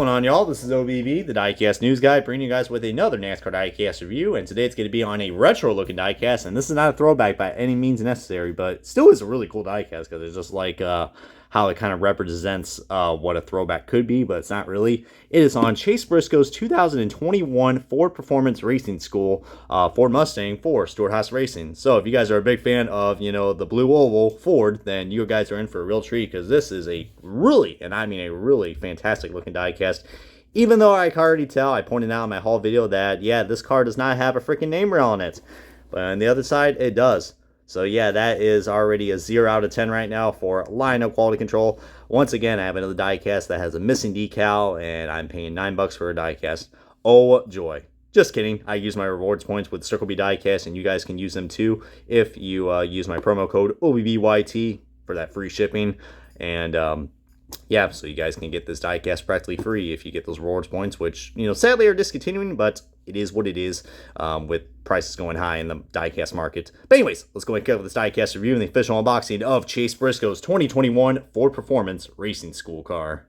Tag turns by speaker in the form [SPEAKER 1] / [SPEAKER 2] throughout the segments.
[SPEAKER 1] going on, y'all? This is OBV, the Diecast News Guy, bringing you guys with another NASCAR Diecast review, and today it's going to be on a retro-looking diecast, and this is not a throwback by any means necessary, but still is a really cool diecast, because it's just like how it kind of represents what a throwback could be, but it's not really. It is on Chase Briscoe's 2021 Ford Performance Racing School Ford Mustang for Stewart-Haas Racing. So if you guys are a big fan of, the blue oval Ford, then you guys are in for a real treat, because this is a really, and I mean a really fantastic looking diecast. Even though I can already tell, I pointed out in my haul video that, yeah, this car does not have a freaking name rail on it. But on the other side, it does. So yeah, that is already a 0 out of 10 right now for lineup quality control. Once again, I have another diecast that has a missing decal, and I'm paying $9 for a diecast. Oh joy. Just kidding. I use my rewards points with Circle B diecast, and you guys can use them too if you use my promo code OBBYT for that free shipping. And yeah, so you guys can get this diecast practically free if you get those rewards points, which, sadly are discontinuing, but it is what it is with prices going high in the diecast market. But anyways, let's go and cover this diecast review and the official unboxing of Chase Briscoe's 2021 Ford Performance Racing School car.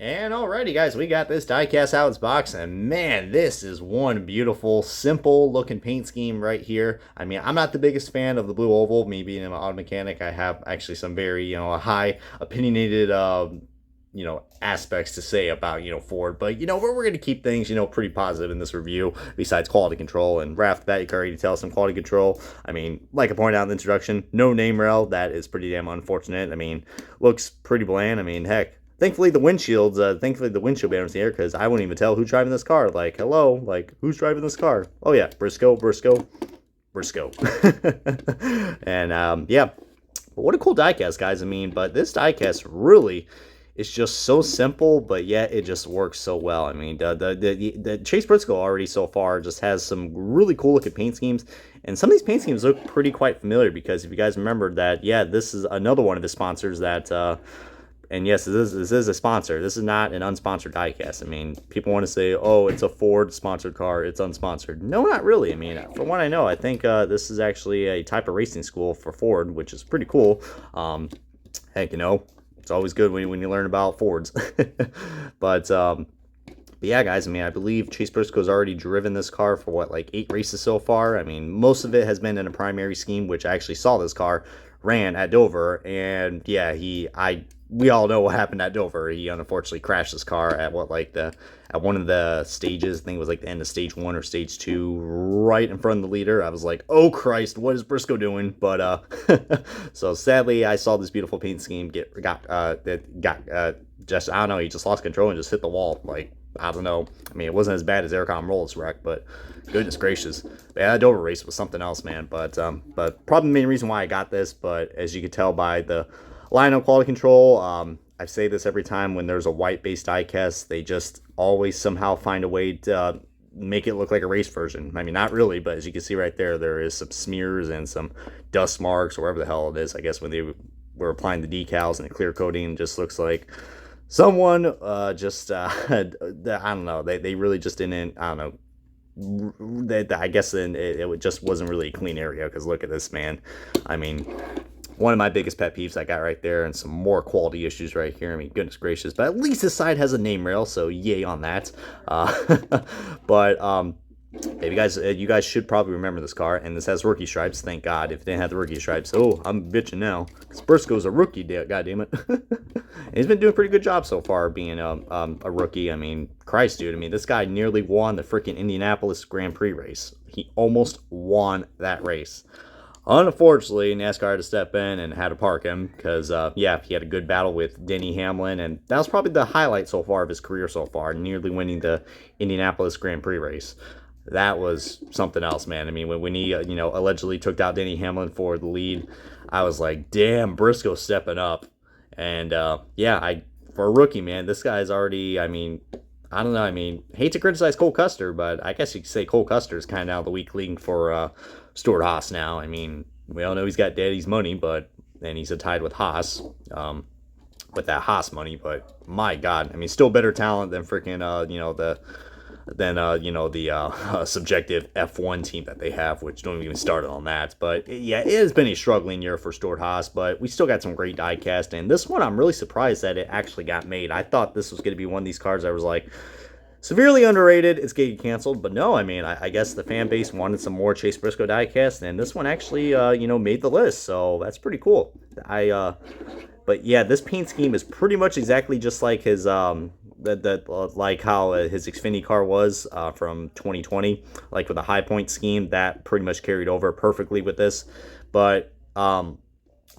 [SPEAKER 1] And alrighty, guys, we got this diecast out of its box, and man, this is one beautiful, simple looking paint scheme right here. I mean, I'm not the biggest fan of the blue oval. Me being an auto mechanic, I have actually some very, high opinionated, aspects to say about, Ford. But, we're going to keep things, pretty positive in this review, besides quality control. And right off the bat, you can already tell some quality control. I mean, like I pointed out in the introduction, no name rail. That is pretty damn unfortunate. I mean, looks pretty bland. I mean, heck. Thankfully, the windshield banner's here, because I wouldn't even tell who's driving this car. Like, hello, like, who's driving this car? Oh, yeah, Briscoe. And, yeah, but what a cool diecast, guys. I mean, but this diecast really is just so simple, but yet it just works so well. I mean, the Chase Briscoe already so far just has some really cool looking paint schemes, and some of these paint schemes look pretty quite familiar, because if you guys remember that, yeah, this is another one of his sponsors that, and yes, this is a sponsor. This is not an unsponsored diecast. I mean, people want to say, oh, it's a Ford sponsored car, it's unsponsored. No, not really. I mean, from what I know, I think this is actually a type of racing school for Ford, which is pretty cool. Heck, it's always good when you learn about Fords. But yeah, guys, I mean, I believe Chase Briscoe's already driven this car for, like 8 races so far. I mean, most of it has been in a primary scheme, which I actually saw this car ran at Dover. And yeah, we all know what happened at Dover. He unfortunately crashed his car at at one of the stages. I think it was like the end of stage 1 or stage 2, right in front of the leader. I was like, oh Christ, what is Briscoe doing? But so sadly, I saw this beautiful paint scheme just, I don't know, he just lost control and just hit the wall. Like, I don't know. I mean, it wasn't as bad as Eric Almirola's wreck, but goodness gracious. But yeah, that Dover race was something else, man. But probably the main reason why I got this, but as you can tell by the lineup quality control, I say this every time when there's a white-based diecast, they just always somehow find a way to make it look like a race version. I mean, not really, but as you can see right there is some smears and some dust marks, or whatever the hell it is. I guess when they were applying the decals and the clear coating, it just looks like someone I don't know, they really just didn't, I don't know, I guess it just wasn't really a clean area, because look at this, man. I mean, one of my biggest pet peeves I got right there, and some more quality issues right here. I mean, goodness gracious. But at least this side has a name rail, so yay on that. But you guys should probably remember this car, and this has rookie stripes. Thank God. If it didn't have the rookie stripes, oh, I'm bitching now, because Briscoe's a rookie, goddammit. And he's been doing a pretty good job so far being a rookie. I mean, Christ, dude. I mean, this guy nearly won the freaking Indianapolis Grand Prix race. He almost won that race. Unfortunately, NASCAR had to step in and had to park him, because, yeah, he had a good battle with Denny Hamlin, and that was probably the highlight so far of his career so far, nearly winning the Indianapolis Grand Prix race. That was something else, man. I mean, when he, allegedly took out Denny Hamlin for the lead, I was like, damn, Briscoe stepping up. And, yeah, for a rookie, man, this guy's already, I mean, I don't know. I mean, hate to criticize Cole Custer, but I guess you could say Cole Custer is kind of now the weak link for Stewart-Haas now. I mean, we all know he's got daddy's money, and he's tied with Haas, with that Haas money. But my God, I mean, still better talent than freaking, you know, the subjective F1 team that they have, which don't even start on that. But yeah, it has been a struggling year for Stuart Haas, but we still got some great diecast. And this one, I'm really surprised that it actually got made. I thought this was going to be one of these cards I was like, severely underrated, it's getting canceled. But no, I mean, I guess the fan base wanted some more Chase Briscoe diecast, and this one actually, you know, made the list. So that's pretty cool. But yeah, this paint scheme is pretty much exactly just like his like how his Xfinity car was from 2020, like with a high point scheme that pretty much carried over perfectly with this. But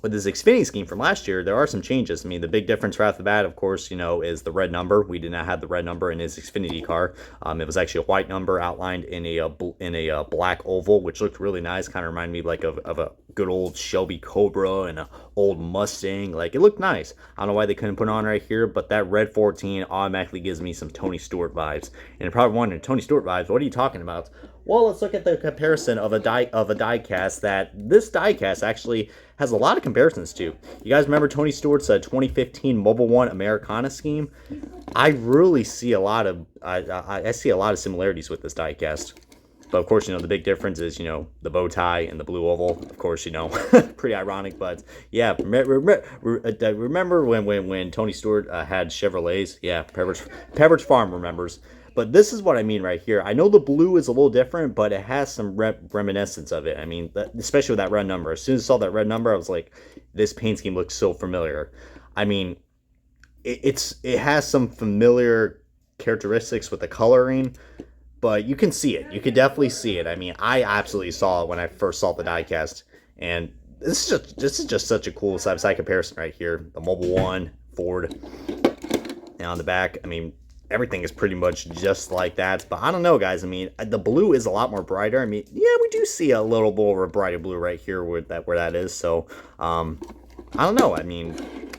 [SPEAKER 1] with this Xfinity scheme from last year, there are some changes. I mean, the big difference right off the bat, of course, you know, is the red number. We did not have the red number in his Xfinity car. It was actually a white number outlined in a black oval, which looked really nice. Kind of reminded me like of a good old Shelby Cobra and an old Mustang. Like, it looked nice. I don't know why they couldn't put it on right here, but that red 14 automatically gives me some Tony Stewart vibes. And you're probably wondering, Tony Stewart vibes, what are you talking about? Well, let's look at the comparison of a die cast that this die cast actually has a lot of comparisons to. You guys remember Tony Stewart's 2015 Mobile One Americana scheme? I really see a lot of I see a lot of similarities with this die cast. But of course, you know, the big difference is, you know, the bow tie and the blue oval. Of course, you know, pretty ironic, but yeah, remember when Tony Stewart had Chevrolets? Yeah, Pepperidge Farm remembers. But this is what I mean right here. I know the blue is a little different, but it has some reminiscence of it. I mean, especially with that red number. As soon as I saw that red number, I was like, this paint scheme looks so familiar. I mean, it has some familiar characteristics with the coloring, but you can see it. You can definitely see it. I mean, I absolutely saw it when I first saw the diecast, and this is just such a cool side-by-side comparison right here. The Mobile One, Ford, and on the back, I mean, everything is pretty much just like that. But I don't know, guys. I mean, the blue is a lot more brighter. I mean, yeah, we do see a little bit of a brighter blue right here where that is. So, I don't know. I mean,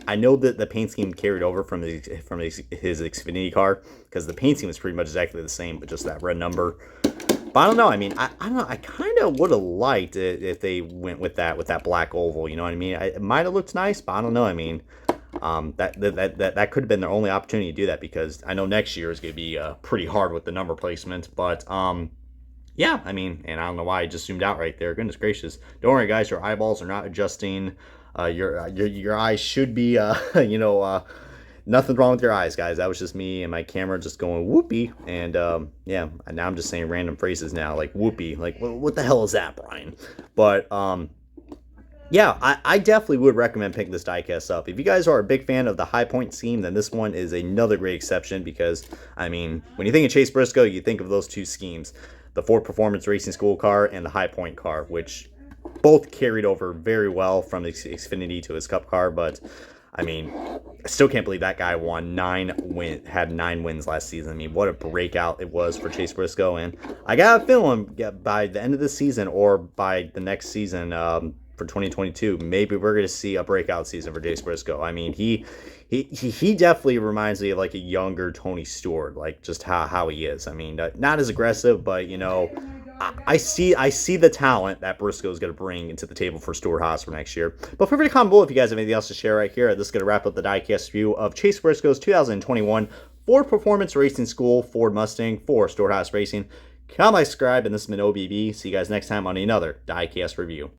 [SPEAKER 1] I know that the paint scheme carried over from his Xfinity car, because the paint scheme is pretty much exactly the same, but just that red number. But I don't know. I mean, I don't know. I kind of would have liked it if they went with that black oval. You know what I mean? It might have looked nice, but I don't know. I mean, that could have been their only opportunity to do that, because I know next year is going to be pretty hard with the number placement. But yeah, I mean, and I don't know why I just zoomed out right there. Goodness gracious! Don't worry, guys. Your eyeballs are not adjusting. Your eyes should be you know, nothing wrong with your eyes, guys. That was just me and my camera just going whoopee. And yeah, now I'm just saying random phrases now, like whoopee. Like, what the hell is that, Brian? But yeah, I definitely would recommend picking this diecast up. If you guys are a big fan of the high point scheme, then this one is another great exception, because, I mean, when you think of Chase Briscoe, you think of those two schemes, the Ford Performance Racing School car and the high point car, which both carried over very well from the Xfinity to his Cup car. But I mean, I still can't believe that guy had 9 wins last season. I mean, what a breakout it was for Chase Briscoe. And I got a feeling by the end of the season, or by the next season, for 2022, maybe we're going to see a breakout season for Chase Briscoe. I mean, he definitely reminds me of like a younger Tony Stewart, like just how he is. I mean, not as aggressive, but you know, I see the talent that Briscoe is going to bring into the table for Stuart Haas for next year. But feel free to comment below if you guys have anything else to share right here. This is going to wrap up the diecast review of Chase Briscoe's 2021 Ford Performance Racing School Ford Mustang for Stuart Haas Racing. Comment, like, subscribe, and this has been OBB. See you guys next time on another diecast review.